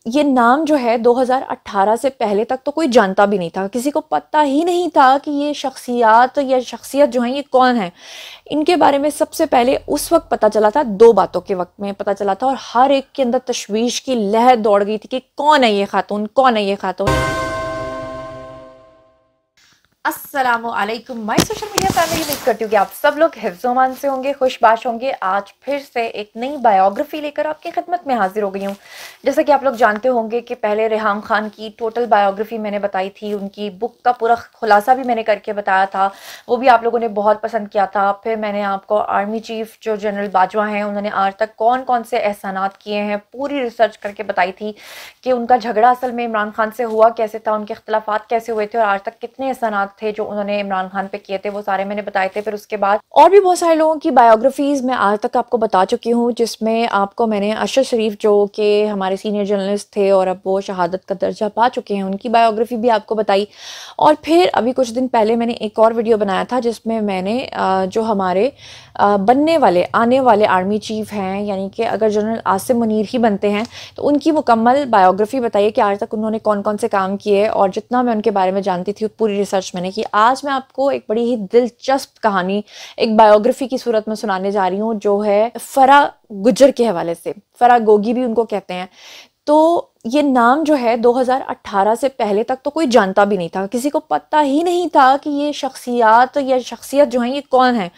ये नाम जो है 2018 से पहले तक तो कोई जानता भी नहीं था, किसी को पता ही नहीं था कि ये शख्सियत जो है ये कौन है। इनके बारे में सबसे पहले उस वक्त पता चला था, दो बातों के वक्त में पता चला था, और हर एक के अंदर तशवीश की लहर दौड़ गई थी कि कौन है ये खातून, कौन है ये खातून। अस्सलामुअलैकुम माय सोशल मीडिया फैमिली, उम्मीद करती हूँ कि आप सब लोग हिफ्ज़-ओ-अमान से होंगे, खुशबाश होंगे। आज फिर से एक नई बायोग्राफी लेकर आपकी खिदमत में हाजिर हो गई हूँ। जैसा कि आप लोग जानते होंगे कि पहले रेहाम खान की टोटल बायोग्राफी मैंने बताई थी, उनकी बुक का पूरा खुलासा भी मैंने करके बताया था, वो भी आप लोगों ने बहुत पसंद किया था। फिर मैंने आपको आर्मी चीफ जो जनरल बाजवा हैं, उन्होंने आज तक कौन कौन से एहसानात किए हैं पूरी रिसर्च करके बताई थी कि उनका झगड़ा असल में इमरान खान से हुआ कैसे था, उनके इख्तलाफात कैसे हुए थे, और आज तक कितने एहसानात थे जो उन्होंने इमरान खान पे किए थे, वो सारे मैंने बताए थे। फिर उसके बाद और भी बहुत सारे लोगों की बायोग्राफीज मैं आज तक आपको बता चुकी हूँ, जिसमें आपको मैंने अरशद शरीफ जो कि हमारे सीनियर जर्नलिस्ट थे और अब वो शहादत का दर्जा पा चुके हैं, उनकी बायोग्राफी भी आपको बताई। और फिर अभी कुछ दिन पहले मैंने एक और वीडियो बनाया था जिसमें मैंने जो हमारे बनने वाले आने वाले आर्मी चीफ हैं, यानी कि अगर जनरल आसिम मुनीर ही बनते हैं तो उनकी मुकम्मल बायोग्राफी बताइए कि आज तक उन्होंने कौन कौन से काम किए, और जितना मैं उनके बारे में जानती थी पूरी रिसर्च मैंने की। आज मैं आपको एक बड़ी ही दिलचस्प कहानी एक बायोग्राफी की सूरत में सुनाने जा रही हूँ, जो है फरा गुज्जर के हवाले से। फरा गोगी भी उनको कहते हैं। तो ये नाम जो है 2018 से पहले तक तो कोई जानता भी नहीं था, किसी को पता ही नहीं था कि ये शख्सियत जो है ये कौन है।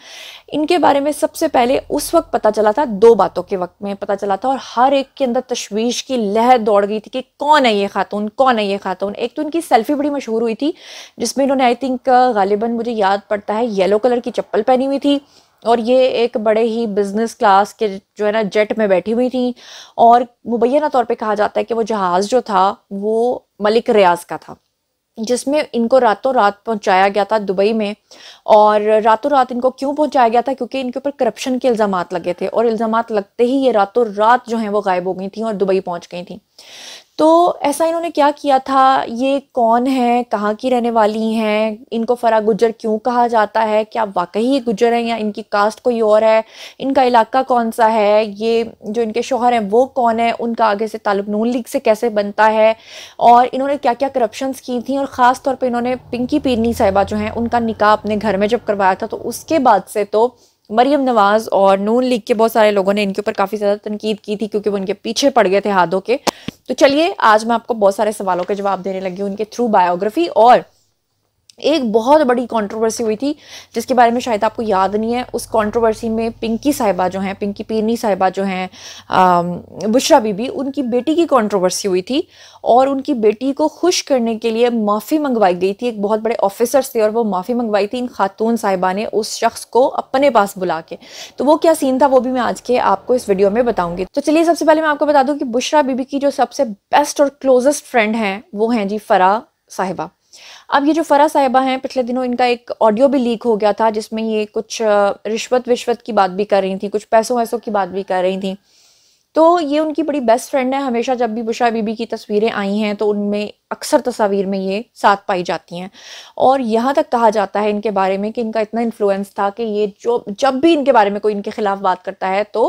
इनके बारे में सबसे पहले उस वक्त पता चला था, दो बातों के वक्त में पता चला था, और हर एक के अंदर तशवीश की लहर दौड़ गई थी कि कौन है ये खातून, कौन है ये खातून। एक तो इनकी सेल्फी बड़ी मशहूर हुई थी, जिसमें इन्होंने आई थिंक गालिबन मुझे याद पड़ता है येलो कलर की चप्पल पहनी हुई थी, और ये एक बड़े ही बिजनेस क्लास के जो है ना जेट में बैठी हुई थी, और मुबैना तौर पे कहा जाता है कि वो जहाज़ जो था वो मलिक रियाज का था, जिसमें इनको रातों रात पहुंचाया गया था दुबई में। और रातों रात इनको क्यों पहुंचाया गया था? क्योंकि इनके ऊपर करप्शन के इल्ज़ामात लगे थे, और इल्ज़ामात लगते ही ये रातों रात जो हैं वो गायब हो गई थी और दुबई पहुंच गई थी। तो ऐसा इन्होंने क्या किया था, ये कौन है, कहाँ की रहने वाली हैं, इनको फरा गुज्जर क्यों कहा जाता है, क्या वाकई ये गुज्जर हैं या इनकी कास्ट कोई और है, इनका इलाका कौन सा है, ये जो इनके शौहर हैं वो कौन है, उनका आगे से ताल्लुक नून लीग से कैसे बनता है, और इन्होंने क्या क्या करप्शंस की थी। और ख़ास तौर पे इन्होंने पिंकी पीरनी साहिबा जो हैं उनका निकाह अपने घर में जब करवाया था, तो उसके बाद से तो मरियम नवाज और नून लीग के बहुत सारे लोगों ने इनके ऊपर काफ़ी ज़्यादा तनकीद की थी, क्योंकि वो इनके पीछे पड़ गए थे हाथों के। तो चलिए आज मैं आपको बहुत सारे सवालों के जवाब देने लगी हूँ उनके थ्रू बायोग्राफी। और एक बहुत बड़ी कंट्रोवर्सी हुई थी जिसके बारे में शायद आपको याद नहीं है। उस कंट्रोवर्सी में पिंकी साहिबा जो हैं, पिंकी पीरनी साहिबा जो हैं, बुशरा बीबी, उनकी बेटी की कंट्रोवर्सी हुई थी, और उनकी बेटी को खुश करने के लिए माफ़ी मंगवाई गई थी। एक बहुत बड़े ऑफिसर से, और वो माफ़ी मंगवाई थी इन खातून साहिबा ने उस शख्स को अपने पास बुला के। तो वो क्या सीन था वो भी मैं आज के आपको इस वीडियो में बताऊंगी। तो चलिए सबसे पहले मैं आपको बता दूं कि बुशरा बीबी की जो सबसे बेस्ट और क्लोजेस्ट फ्रेंड हैं वो हैं जी फरा साहिबा। अब ये जो फरा साहिबा हैं, पिछले दिनों इनका एक ऑडियो भी लीक हो गया था जिसमें ये कुछ रिश्वत की बात भी कर रही थी, कुछ पैसों वैसों की बात भी कर रही थी। तो ये उनकी बड़ी बेस्ट फ्रेंड है। हमेशा जब भी बुशरा बीबी की तस्वीरें आई हैं तो उनमें अक्सर तस्वीर में ये साथ पाई जाती हैं, और यहाँ तक कहा जाता है इनके बारे में कि इनका इतना इन्फ्लुएंस था कि ये जो जब भी इनके बारे में कोई इनके खिलाफ बात करता है तो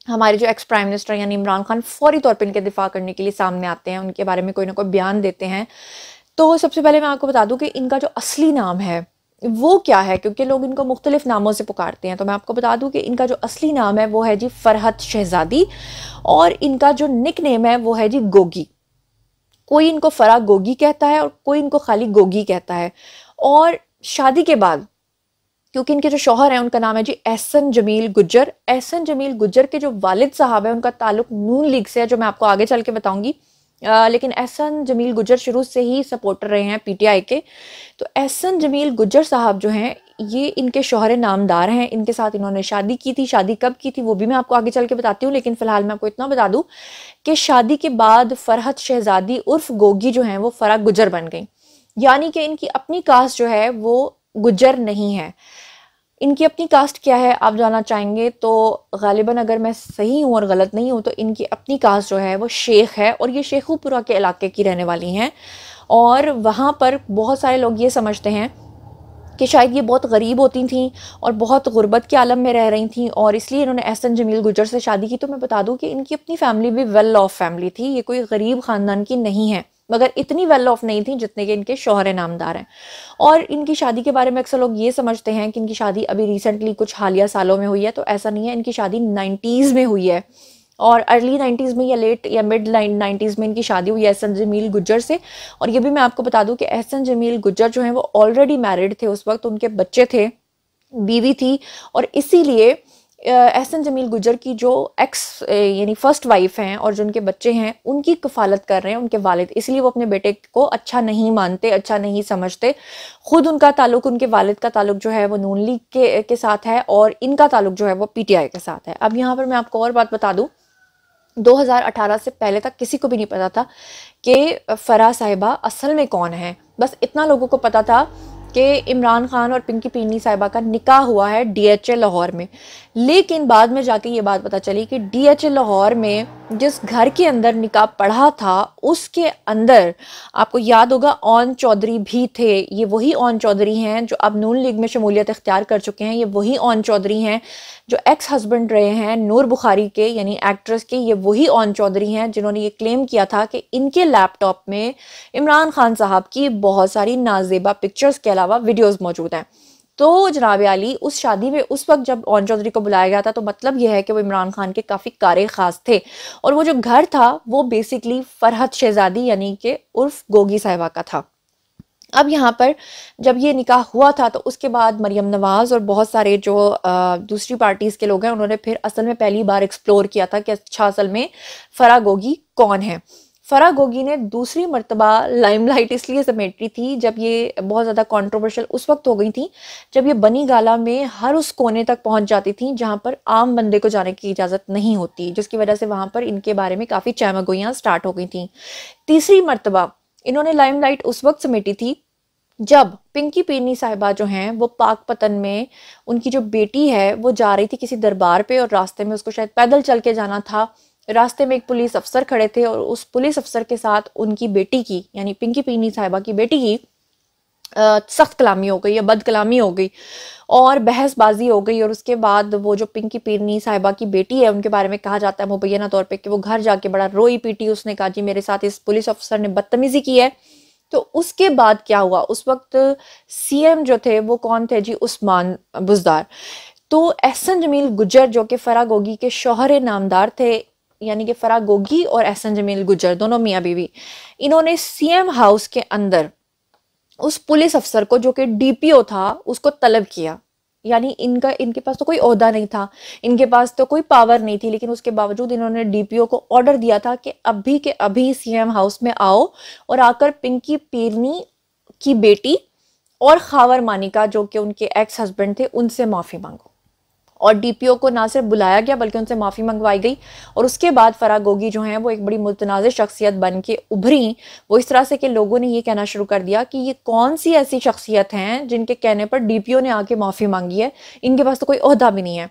हमारे जो एक्स प्राइम मिनिस्टर यानी इमरान खान फौरी तौर पर इनके दिफा करने के लिए सामने आते हैं, उनके बारे में कोई ना कोई बयान देते हैं। तो सबसे पहले मैं आपको बता दूं कि इनका जो असली नाम है वो क्या है, क्योंकि लोग इनको मुख्तलिफ नामों से पुकारते हैं। तो मैं आपको बता दूं कि इनका जो असली नाम है वो है जी फरहत शहजादी, और इनका जो निक नेम है वो है जी गोगी। कोई इनको फरा गोगी कहता है और कोई इनको खाली गोगी कहता है। और शादी के बाद, क्योंकि इनके जो शौहर हैं उनका नाम है जी एहसन जमील गुज्जर, एहसन जमील गुज्जर के जो वालिद साहब है उनका ताल्लुक नून लीग से है, जो मैं आपको आगे चल के बताऊंगी। लेकिन एहसन जमील गुज्जर शुरू से ही सपोर्टर रहे हैं पीटीआई के। तो एहसन जमील गुज्जर साहब जो हैं ये इनके शौहर नामदार हैं, इनके साथ इन्होंने शादी की थी। शादी कब की थी वो भी मैं आपको आगे चल के बताती हूँ, लेकिन फिलहाल मैं आपको इतना बता दूं कि शादी के बाद फरहत शहजादी उर्फ गोगी जो हैं वो फरा गुज्जर बन गई, यानी कि इनकी अपनी कास्ट जो है वो गुज्जर नहीं है। इनकी अपनी कास्ट क्या है आप जानना चाहेंगे तो गालिबन अगर मैं सही हूँ और गलत नहीं हूँ तो इनकी अपनी कास्ट जो है वो शेख है, और ये शेखुपुरा के इलाके की रहने वाली हैं। और वहाँ पर बहुत सारे लोग ये समझते हैं कि शायद ये बहुत गरीब होती थी और बहुत गुर्बत के आलम में रह रही थी और इसलिए इन्होंने एहसन जमील गुजर से शादी की। तो मैं बता दूं कि इनकी अपनी फैमिली भी वेल ऑफ फैमिली थी, ये कोई गरीब ख़ानदान की नहीं है, मगर इतनी वेल ऑफ नहीं थी जितने के इनके शौहर नामदार हैं। और इनकी शादी के बारे में अक्सर लोग ये समझते हैं कि इनकी शादी अभी रिसेंटली कुछ हालिया सालों में हुई है, तो ऐसा नहीं है। इनकी शादी 90s में हुई है और अर्ली 90s में या लेट या मिड 90s में इनकी शादी हुई है एहसन जमील गुज्जर से। और ये भी मैं आपको बता दूं कि एहसन जमील गुज्जर जो हैं वो ऑलरेडी मैरिड थे, उस वक्त उनके बच्चे थे, बीवी थी, और इसीलिए एहसन जमील गुज्जर की जो एक्स यानी फर्स्ट वाइफ हैं और जो उनके बच्चे हैं उनकी कफालत कर रहे हैं उनके वालिद, इसलिए वो अपने बेटे को अच्छा नहीं मानते, अच्छा नहीं समझते। खुद उनका ताल्लुक, उनके वालिद का ताल्लुक जो है वो नून लीग के साथ है और इनका ताल्लुक जो है वो पीटीआई के साथ है। अब यहाँ पर मैं आपको और बात बता दूं, 2018 से पहले तक किसी को भी नहीं पता था कि फराह साहिबा असल में कौन है। बस इतना लोगों को पता था कि इमरान खान और पिंकी पीनी साहिबा का निकाह हुआ है डीएचए लाहौर में। लेकिन बाद में जाके ये बात पता चली कि डीएचए लाहौर में जिस घर के अंदर निकाह पढ़ा था उसके अंदर, आपको याद होगा, ओन चौधरी भी थे। ये वही ओन चौधरी हैं जो अब नून लीग में शमूलियत इख्तियार कर चुके हैं। ये वही ओन चौधरी हैं जो एक्स हस्बैंड रहे हैं नूर बुखारी के, यानी एक्ट्रेस के। ये वही ओन चौधरी हैं जिन्होंने ये क्लेम किया था कि इनके लैपटॉप में इमरान खान साहब की बहुत सारी नाजेबा पिक्चर्स के अलावा वीडियोस मौजूद हैं। तो जनाब आली उस शादी में उस वक्त जब ओन चौधरी को बुलाया गया था तो मतलब यह है कि वो इमरान खान के काफ़ी कारे खास थे। और वो जो घर था वो बेसिकली फरहत शहजादी यानी कि उर्फ गोगी साहिबा का था। अब यहाँ पर जब ये निकाह हुआ था तो उसके बाद मरियम नवाज और बहुत सारे जो दूसरी पार्टीज़ के लोग हैं उन्होंने फिर असल में पहली बार एक्सप्लोर किया था कि अच्छा असल में फराह गोगी कौन है। फराह गोगी ने दूसरी मर्तबा लाइमलाइट इसलिए समेटी थी जब ये बहुत ज़्यादा कंट्रोवर्शियल उस वक्त हो गई थी जब ये बनी गाला में हर उस कोने तक पहुंच जाती थी जहां पर आम बंदे को जाने की इजाज़त नहीं होती, जिसकी वजह से वहां पर इनके बारे में काफ़ी चहमगोइयाँ स्टार्ट हो गई थी। तीसरी मर्तबा इन्होंने लाइमलाइट उस वक्त समेटी थी जब पिंकी पीनी साहिबा जो हैं वो पाकपतन में उनकी जो बेटी है वो जा रही थी किसी दरबार पे और रास्ते में उसको शायद पैदल चल के जाना था। रास्ते में एक पुलिस अफसर खड़े थे और उस पुलिस अफसर के साथ उनकी बेटी की यानी पिंकी पीनी साहिबा की बेटी की सख्त कलामी हो गई या बद कलामी हो गई और बहसबाजी हो गई। और उसके बाद वो जो पिंकी पीनी साहिबा की बेटी है उनके बारे में कहा जाता है मुबैना तौर पे कि वो घर जाके बड़ा रोई पीटी, उसने कहा जी मेरे साथ इस पुलिस अफसर ने बदतमीजी की है। तो उसके बाद क्या हुआ, उस वक्त सीएम जो थे वो कौन थे जी, उस्मान बुज़दार। तो एहसन जमील गुज्जर जो कि फराह गोगी के शौहर नामदार थे, यानी कि फराह गोगी और एहसन जमील गुज्जर दोनों मियाँ बीवी, इन्होंने सीएम हाउस के अंदर उस पुलिस अफसर को जो कि डीपीओ था उसको तलब किया। यानी इनके पास तो कोई ओहदा नहीं था, इनके पास तो कोई पावर नहीं थी, लेकिन उसके बावजूद इन्होंने डीपीओ को ऑर्डर दिया था कि अभी के अभी सीएम हाउस में आओ और आकर पिंकी पीरनी की बेटी और खावर मानिका जो कि उनके एक्स हस्बैंड थे उनसे माफ़ी मांगो। और डीपीओ को ना सिर्फ बुलाया गया बल्कि उनसे माफ़ी मंगवाई गई। और उसके बाद फराह गोगी जो हैं वो एक बड़ी मुतनाज़ शख्सियत बन के उभरी। वो इस तरह से कि लोगों ने ये कहना शुरू कर दिया कि ये कौन सी ऐसी शख्सियत हैं जिनके कहने पर डीपीओ ने आके माफ़ी मांगी है, इनके पास तो कोई ओहदा भी नहीं है।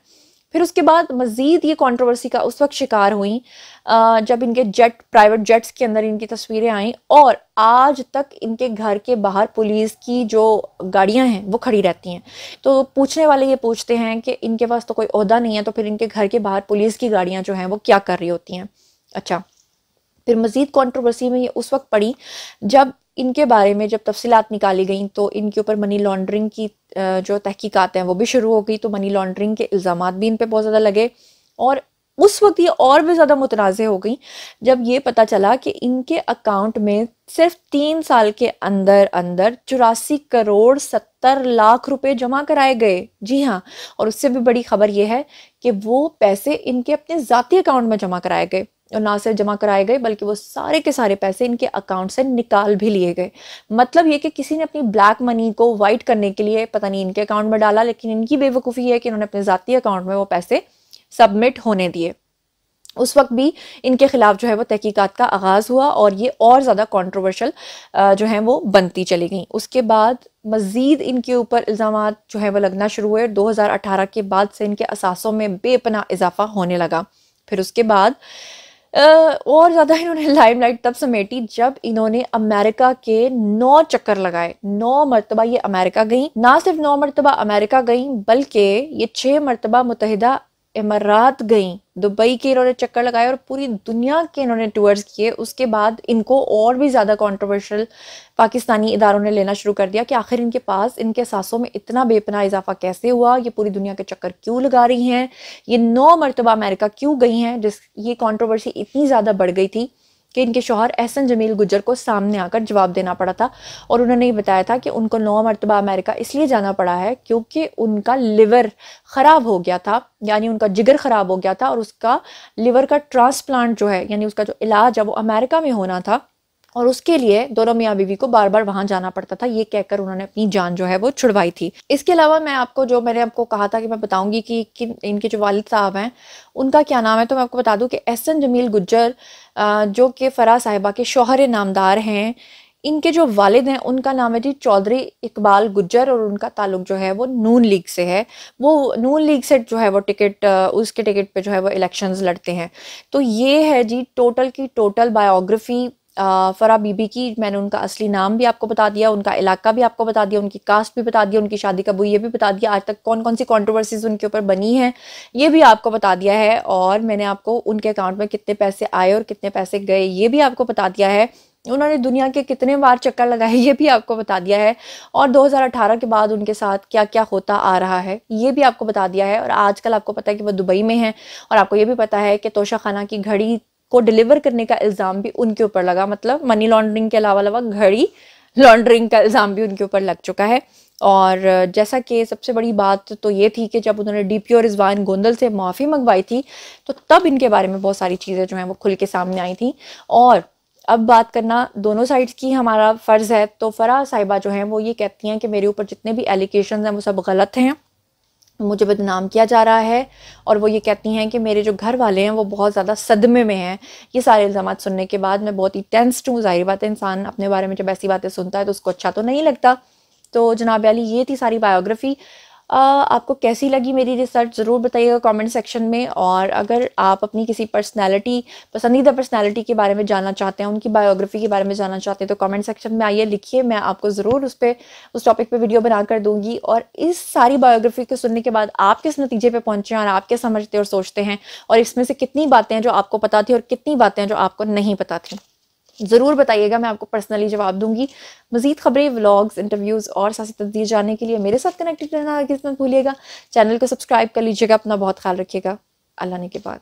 फिर उसके बाद मज़ीद ये कंट्रोवर्सी का उस वक्त शिकार हुई जब इनके प्राइवेट जेट्स के अंदर इनकी तस्वीरें आईं और आज तक इनके घर के बाहर पुलिस की जो गाड़ियां हैं वो खड़ी रहती हैं। तो पूछने वाले ये पूछते हैं कि इनके पास तो कोई ओहदा नहीं है तो फिर इनके घर के बाहर पुलिस की गाड़ियां जो हैं वो क्या कर रही होती हैं। अच्छा, फिर मज़ीद कंट्रोवर्सी में ये उस वक्त पड़ी जब इनके बारे में जब तफसीलात निकाली गई तो इनके ऊपर मनी लॉन्ड्रिंग की जो तहकीकात हैं वो भी शुरू हो गई। तो मनी लॉन्ड्रिंग के इल्ज़ामात भी इन पे बहुत ज़्यादा लगे और उस वक्त ये और भी ज़्यादा मुतनाज़ हो गई जब ये पता चला कि इनके अकाउंट में सिर्फ 3 साल के अंदर अंदर 84 करोड़ 70 लाख रुपए जमा कराए गए। जी हाँ, और उससे भी बड़ी खबर ये है कि वो पैसे इनके अपने ज़ाती अकाउंट में जमा कराए गए और ना सिर्फ जमा कराए गए बल्कि वो सारे के सारे पैसे इनके अकाउंट से निकाल भी लिए गए। मतलब ये कि किसी ने अपनी ब्लैक मनी को वाइट करने के लिए पता नहीं इनके अकाउंट में डाला, लेकिन इनकी बेवकूफ़ी है कि इन्होंने अपने ज़ाती अकाउंट में वो पैसे सबमिट होने दिए। उस वक्त भी इनके खिलाफ जो है वो तहकीकात का आगाज़ हुआ और ये और ज़्यादा कंट्रोवर्शियल जो है वो बनती चली गई। उसके बाद मज़ीद इनके ऊपर इल्ज़ामात जो है वो लगना शुरू हुए। 2018 के बाद से इनके असासों में बेपनाह इजाफा होने लगा। फिर उसके बाद और ज़्यादा इन्होंने लाइमलाइट तब समेटी जब इन्होंने अमेरिका के 9 चक्कर लगाए। 9 मरतबा ये अमेरिका गई, ना सिर्फ 9 मरतबा अमेरिका गई बल्कि ये 6 मरतबा मुत्तहिदा इमारात गई, दुबई के इन्होंने चक्कर लगाए और पूरी दुनिया के इन्होंने टूर्स किए। उसके बाद इनको और भी ज़्यादा कंट्रोवर्शियल पाकिस्तानी इदारों ने लेना शुरू कर दिया कि आखिर इनके पास इनके सांसों में इतना बेपनाह इजाफा कैसे हुआ, ये पूरी दुनिया के चक्कर क्यों लगा रही हैं, ये 9 मरतबा अमेरिका क्यों गई हैं। जिस ये कंट्रोवर्सी इतनी ज़्यादा बढ़ गई थी कि इनके शौहर एहसन जमील गुज्जर को सामने आकर जवाब देना पड़ा था। और उन्होंने ये बताया था कि उनको 9 मरतबा अमेरिका इसलिए जाना पड़ा है क्योंकि उनका लिवर ख़राब हो गया था, यानी उनका जिगर ख़राब हो गया था और उसका लिवर का ट्रांसप्लांट जो है, यानी उसका जो इलाज है वो अमेरिका में होना था और उसके लिए दोनों मियाँ बीवी को बार बार वहां जाना पड़ता था। ये कहकर उन्होंने अपनी जान जो है वो छुड़वाई थी। इसके अलावा मैं आपको, जो मैंने आपको कहा था कि मैं बताऊंगी कि इनके जो वालिद साहब हैं उनका क्या नाम है, तो मैं आपको बता दूं कि एहसन जमील गुज्जर जो कि फराह साहिबा के शौहर नामदार हैं, इनके जो वालिद हैं उनका नाम है जी चौधरी इकबाल गुज्जर और उनका ताल्लुक जो है वो नून लीग से है। वो नून लीग से जो है वो उसके टिकट पे जो है वो इलेक्शंस लड़ते हैं। तो ये है जी टोटल की टोटल बायोग्राफी फराह बीबी की। मैंने उनका असली नाम भी आपको बता दिया, उनका इलाका भी आपको बता दिया, उनकी कास्ट भी बता दिया, उनकी शादी कब हुई ये भी बता दिया, आज तक कौन कौन सी कंट्रोवर्सीज उनके ऊपर बनी हैं ये भी आपको बता दिया है, और मैंने आपको उनके अकाउंट में कितने पैसे आए और कितने पैसे गए ये भी आपको बता दिया है। उन्होंने दुनिया के कितने बार चक्कर लगाए ये भी आपको बता दिया है, और 2018 के बाद उनके साथ क्या क्या होता आ रहा है ये भी आपको बता दिया है। और आजकल आपको पता है कि वो दुबई में हैं, और आपको ये भी पता है कि तोशा खाना की घड़ी को डिलीवर करने का इल्ज़ाम भी उनके ऊपर लगा, मतलब मनी लॉन्ड्रिंग के अलावा घड़ी लॉन्ड्रिंग का इल्ज़ाम भी उनके ऊपर लग चुका है। और जैसा कि सबसे बड़ी बात तो ये थी कि जब उन्होंने DPO रिजवान गोंदल से माफ़ी मंगवाई थी तो तब इनके बारे में बहुत सारी चीज़ें जो हैं वो खुल के सामने आई थी। और अब बात करना दोनों साइड्स की हमारा फ़र्ज़ है। तो फराह साहिबा जो हैं वो ये कहती हैं कि मेरे ऊपर जितने भी एलिगेशंस हैं वो सब गलत हैं, मुझे बदनाम किया जा रहा है, और वो ये कहती हैं कि मेरे जो घर वाले हैं वो बहुत ज़्यादा सदमे में हैं। ये सारे इल्ज़ाम सुनने के बाद मैं बहुत ही टेंस्ड हूँ। ज़ाहिर बात है इंसान अपने बारे में जब ऐसी बातें सुनता है तो उसको अच्छा तो नहीं लगता। तो जनाब अली ये थी सारी बायोग्राफी। आपको कैसी लगी मेरी रिसर्च ज़रूर बताइएगा कमेंट सेक्शन में। और अगर आप अपनी किसी पसंदीदा पर्सनैलिटी के बारे में जानना चाहते हैं, उनकी बायोग्राफी के बारे में जानना चाहते हैं, तो कमेंट सेक्शन में आइए, लिखिए, मैं आपको ज़रूर उस टॉपिक पे वीडियो बना कर दूंगी। और इस सारी बायोग्राफी को सुनने के बाद आप किस नतीजे पे पहुंचे हैं और आप क्या समझते और सोचते हैं, और इसमें से कितनी बातें हैं जो आपको पता थी और कितनी बातें हैं जो आपको नहीं पता थी, ज़रूर बताइएगा, मैं आपको पर्सनली जवाब दूंगी। मज़ीद खबरें, व्लॉग्स, इंटरव्यूज़ और सियासी तस्दीर जानने के लिए मेरे साथ कनेक्टेड रहना किस मत भूलिएगा। चैनल को सब्सक्राइब कर लीजिएगा। अपना बहुत ख्याल रखिएगा। अल्लाह ने के बाद।